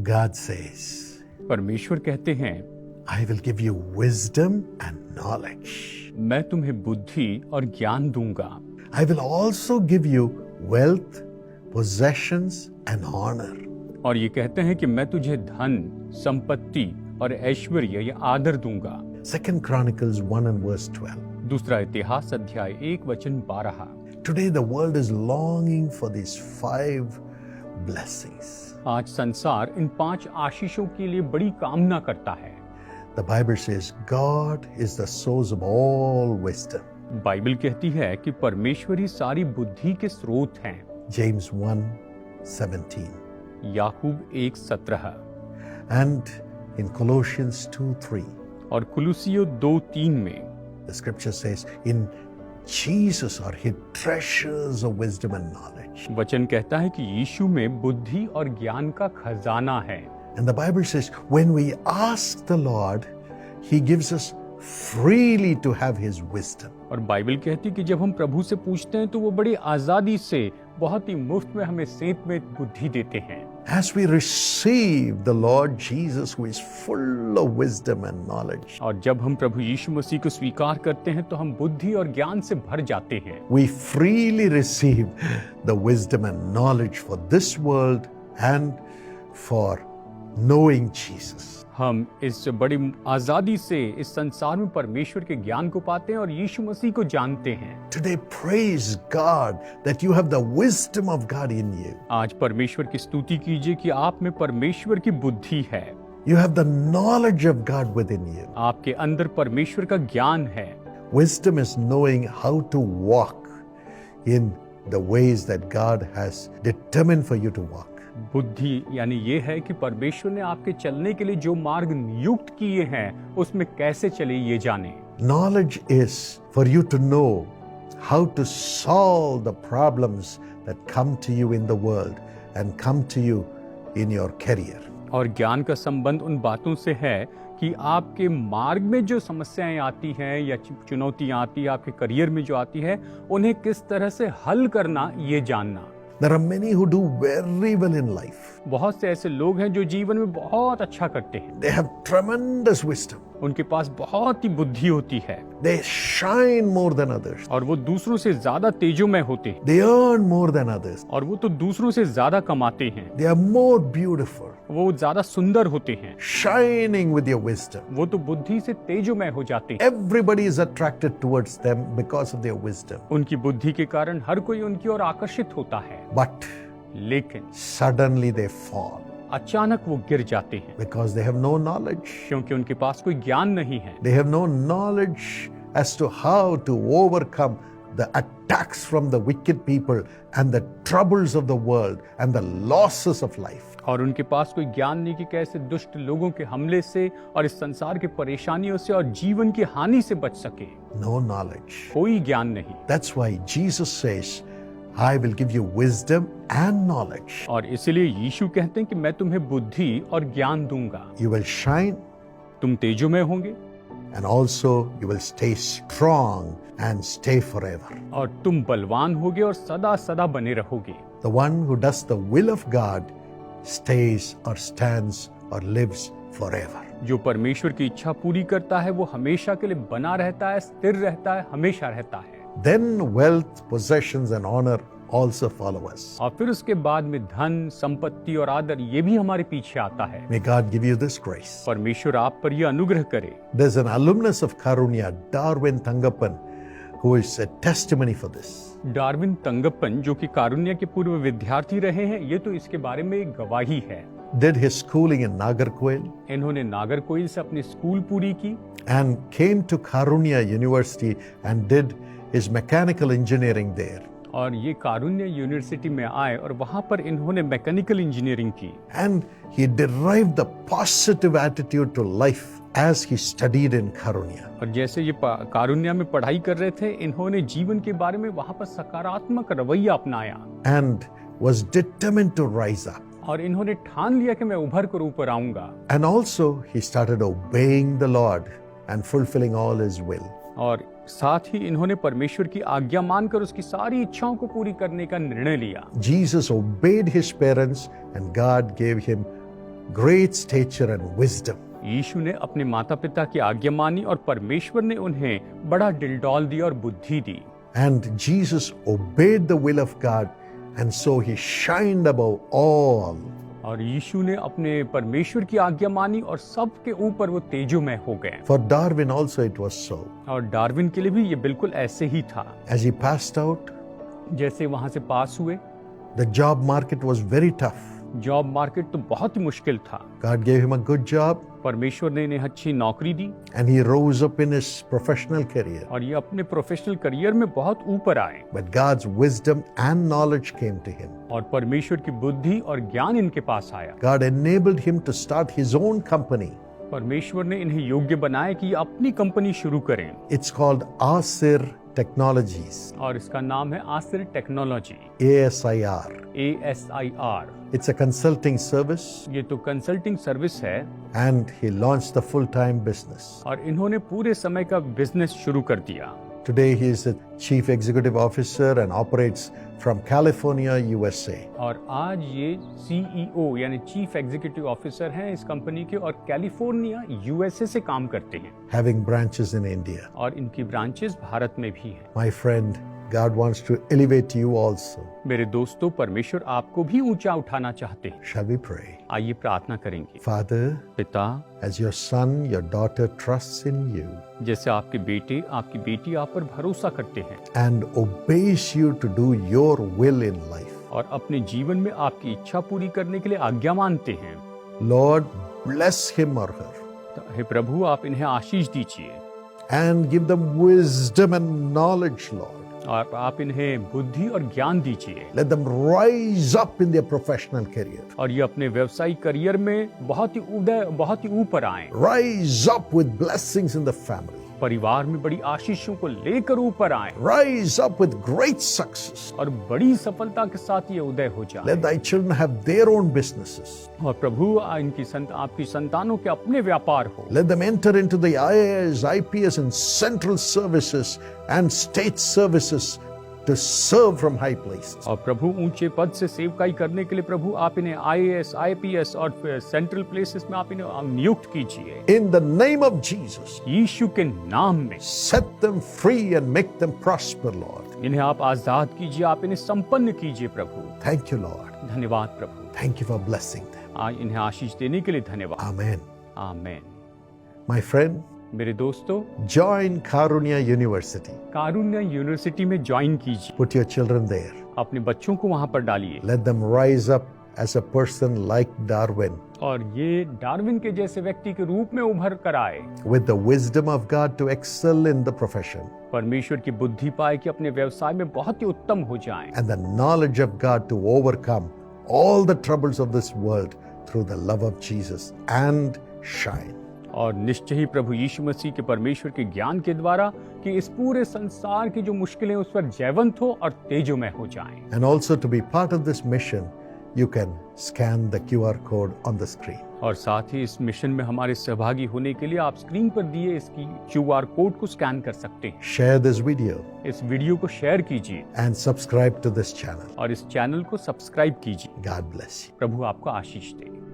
God says, परमेश्वर कहते हैं, I will give you wisdom and knowledge. मैं तुम्हें बुद्धि और ज्ञान दूंगा। I will also give you wealth, possessions and honor. और ये कहते हैं कि मैं तुझे धन, संपत्ति और ऐश्वर्य या आदर दूंगा। 2 Chronicles 1 and verse 12. दूसरा इतिहास अध्याय 1:12। Today the world is longing for these 5 blessings. आज संसार इन 5 आशीषों के लिए बड़ी कामना करता है। The Bible says God is the source of all wisdom. Bible कहती है कि परमेश्वर ही सारी बुद्धि के स्रोत हैं। James 1:17. Yakub 1:17 And in Colossians 2:3, और कुलुसियो 2:3 में the scripture says, in Jesus are hid treasures of wisdom and knowledge. वचन कहता है कि यीशु में बुद्धि और ज्ञान का खजाना है। And the Bible says, when we ask the Lord, He gives us freely to have His wisdom. और बाइबल कहती है कि जब हम प्रभु से पूछते हैं तो वो बड़ी आजादी से, बहुत ही मुफ्त में हमें सेंत में बुद्धि देते हैं। As we receive the Lord Jesus, who is full of wisdom and knowledge, और जब हम प्रभु यीशु मसीह को स्वीकार करते हैं तो हम बुद्धि और ज्ञान से भर जाते हैं। we freely receive the wisdom and knowledge for this world and for knowing Jesus. हम इस बड़ी आजादी से इस संसार में परमेश्वर के ज्ञान को पाते हैं और यीशु मसीह को जानते हैं। Today, praise God that you have the wisdom of God in you. आज परमेश्वर की स्तुति कीजिए कि आप में परमेश्वर की बुद्धि है। You have the knowledge of God within you. आपके अंदर परमेश्वर का ज्ञान है। Wisdom is knowing how to walk in the ways that God has determined for you to walk. बुद्धि यानी ये है कि परमेश्वर ने आपके चलने के लिए जो मार्ग नियुक्त किए हैं उसमें कैसे चले ये जाने। Knowledge is for you to know how to solve the problems that come to you in the world and come to you in your career. और ज्ञान का संबंध उन बातों से है कि आपके मार्ग में जो समस्याएं आती हैं या चुनौतियां आती है, आपके करियर में जो आती है, उन्हें किस तरह से हल करना ये जानना। There are many who do very well in life. बहुत से ऐसे लोग हैं जो जीवन में बहुत अच्छा करते हैं। They have tremendous wisdom. उनके पास बहुत ही बुद्धि होती है। They shine more than others. और वो दूसरों से ज्यादा तेजोमय होते हैं। They earn more than others. और वो तो दूसरों से ज्यादा कमाते हैं। They are more beautiful. वो ज्यादा सुंदर होते हैं। Shining with your wisdom. वो तो बुद्धि से तेजोमय हो जाते हैं। Everybody is attracted towards them because of their wisdom. उनकी बुद्धि के कारण हर कोई उनकी ओर आकर्षित होता है। But लेकिन suddenly they fall अचानक वो गिर जाते हैं because they have no knowledge. क्योंकि उनके पास कोई ज्ञान नहीं है। They have no knowledge as to how to overcome the attacks from the wicked people and the troubles of the world and the losses of life. और उनके पास कोई ज्ञान नहीं कि कैसे दुष्ट लोगों के हमले से और इस संसार के परेशानियों से और जीवन की हानि से बच सके। No knowledge. कोई ज्ञान नहीं। That's why Jesus says, I will give you wisdom and knowledge. और इसलिए यीशु कहते हैं कि मैं तुम्हें बुद्धि और ज्ञान दूंगा। You will shine तुम तेजोमय होंगे and also you will stay strong and stay forever. और तुम बलवान होगे और सदा सदा बने रहोगे। The one who does the will of God stays or stands or lives forever. जो परमेश्वर की इच्छा पूरी करता है वो हमेशा के लिए बना रहता है, स्थिर रहता है, हमेशा रहता है। Then wealth, possessions and honor also follow us. और फिर उसके बाद में धन, संपत्ति और आदर ये भी हमारे पीछे आता है। May God give you this grace. परमेश्वर आप पर ये अनुग्रह करे। There's an alumnus of Karunya, Darwin Tangappan, who is a testimony for this. Darwin Thangappan जो कि कारुण्य के पूर्व विद्यार्थी रहे हैं, ये तो इसके बारे में एक गवाही है। Did his schooling in Nagarkoil इन्होंने नागरकोइल से अपनी स्कूल पूरी की and came to Karunya University and did his mechanical engineering there. और ये कारुण्य यूनिवर्सिटी में आए और वहां पर इन्होंने मैकेनिकल इंजीनियरिंग की। And he derived the positive attitude to life as he studied in Karunya. और जैसे ये कारुण्य में पढ़ाई कर रहे थे, इन्होंने जीवन के बारे में वहां पर सकारात्मक रवैया अपनाया And was determined to rise up. और इन्होंने ठान लिया कि मैं उभर कर ऊपर आऊंगा। And also he started obeying the Lord and fulfilling all his will. और साथ ही इन्होंने परमेश्वर की आज्ञा मानकर उसकी सारी इच्छाओं को पूरी करने का निर्णय लिया। Jesus obeyed his parents and God gave him great stature and wisdom. यीशु ने अपने माता पिता की आज्ञा मानी और परमेश्वर ने उन्हें बड़ा डिलडौल दिया और बुद्धि दी। And Jesus obeyed the will of God, and so he shined above all. और यीशु ने अपने परमेश्वर की आज्ञा मानी और सबके ऊपर वो तेजोमय हो गए। For Darwin also it was so. और डार्विन के लिए भी ये बिल्कुल ऐसे ही था। As he passed out, जैसे वहां से पास हुए, the job market was very tough. Job market तो बहुत ही मुश्किल था। God gave him a good job, परमेश्वर ने इन्हें अच्छी नौकरी दी and he rose up in his professional career. और ये अपने प्रोफेशनल करियर में बहुत ऊपर आए। But God's wisdom and knowledge came to him. और परमेश्वर की बुद्धि और ज्ञान इनके पास आया। God enabled him to start his own company. परमेश्वर ने इन्हें योग्य बनाया कि ये अपनी कंपनी शुरू करें। It's called Asir Technologies, और इसका नाम है Asir technology, ASIR. ASIR। It's a consulting service, ये तो कंसल्टिंग सर्विस है and he launched the full-time business. और इन्होंने पूरे समय का बिजनेस शुरू कर दिया। Today he is the Chief Executive Officer and operates from California, USA. और आज ये CEO यानी चीफ एग्जीक्यूटिव ऑफिसर हैं इस कंपनी के और कैलिफोर्निया USA से काम करते हैं Having branches in India. और इनकी ब्रांचेस भारत में भी हैं। My friend, God wants to elevate you also. मेरे दोस्तों, परमेश्वर आपको भी ऊंचा उठाना चाहते हैं। Shall we pray? आइए प्रार्थना करेंगे। Father, पिता, as your son, your daughter trusts in you जैसे आपके बेटे आपकी बेटी आप पर भरोसा करते हैं and obeys you to do your will in life. और अपने जीवन में आपकी इच्छा पूरी करने के लिए आज्ञा मानते हैं, Lord, bless him or her तो हे प्रभु आप इन्हें आशीष दीजिए and give them wisdom and knowledge, Lord. और आप इन्हें बुद्धि और ज्ञान दीजिए Let them rise up in their professional career. और ये अपने व्यवसायिक करियर में बहुत ही ऊपर आए। Rise up with blessings in the family. परिवार में बड़ी आशीषों को लेकर ऊपर आए Rise up with great success. और बड़ी सफलता के साथ ये उदय हो जाए। Let thy children have their own businesses. और प्रभु आपकी संतानों के अपने व्यापार हो। Let them enter into the IAS, IPS and central services and state services to serve from high places. और प्रभु ऊंचे पद से सेवकाई करने के लिए प्रभु आप इन्हें IAS, IPS और सेंट्रल प्लेसेस में आप इन्हें नियुक्त कीजिए। In the name of Jesus, यीशु के नाम में set them free and make them prosper, Lord. इन्हें आप आजाद कीजिए, आप इन्हें संपन्न कीजिए प्रभु। Thank you, Lord. धन्यवाद प्रभु। Thank you for blessing them. आज इन्हें आशीष देने के लिए धन्यवाद। Amen. आमेन। My friend, मेरे दोस्तों, join Karunya University. कारुण्य यूनिवर्सिटी में ज्वाइन कीजिए। Put your children there. अपने बच्चों को वहां पर डालिए Let them rise up as a person like Darwin और ये डार्विन के जैसे व्यक्ति के रूप में उभर कर आए। with the wisdom of God to excel in the profession परमेश्वर की बुद्धि पाए कि अपने व्यवसाय में बहुत ही उत्तम हो जाएं and the knowledge of God to overcome all the troubles of this world through the love of Jesus and shine. और निश्चय ही प्रभु यीशु मसीह के परमेश्वर के ज्ञान के द्वारा कि इस पूरे संसार की जो मुश्किलें उस पर जयवंत हो और तेजोमय हो जाएं। And also to be part of this mission, you can scan the QR code on the screen. और साथ ही इस मिशन में हमारे सहभागी होने के लिए आप स्क्रीन पर दिए इसकी QR कोड को स्कैन कर सकते हैं। Share this video इस वीडियो को शेयर कीजिए and subscribe to this channel. और इस चैनल को सब्सक्राइब कीजिए। God bless you. प्रभु आपको आशीष दे।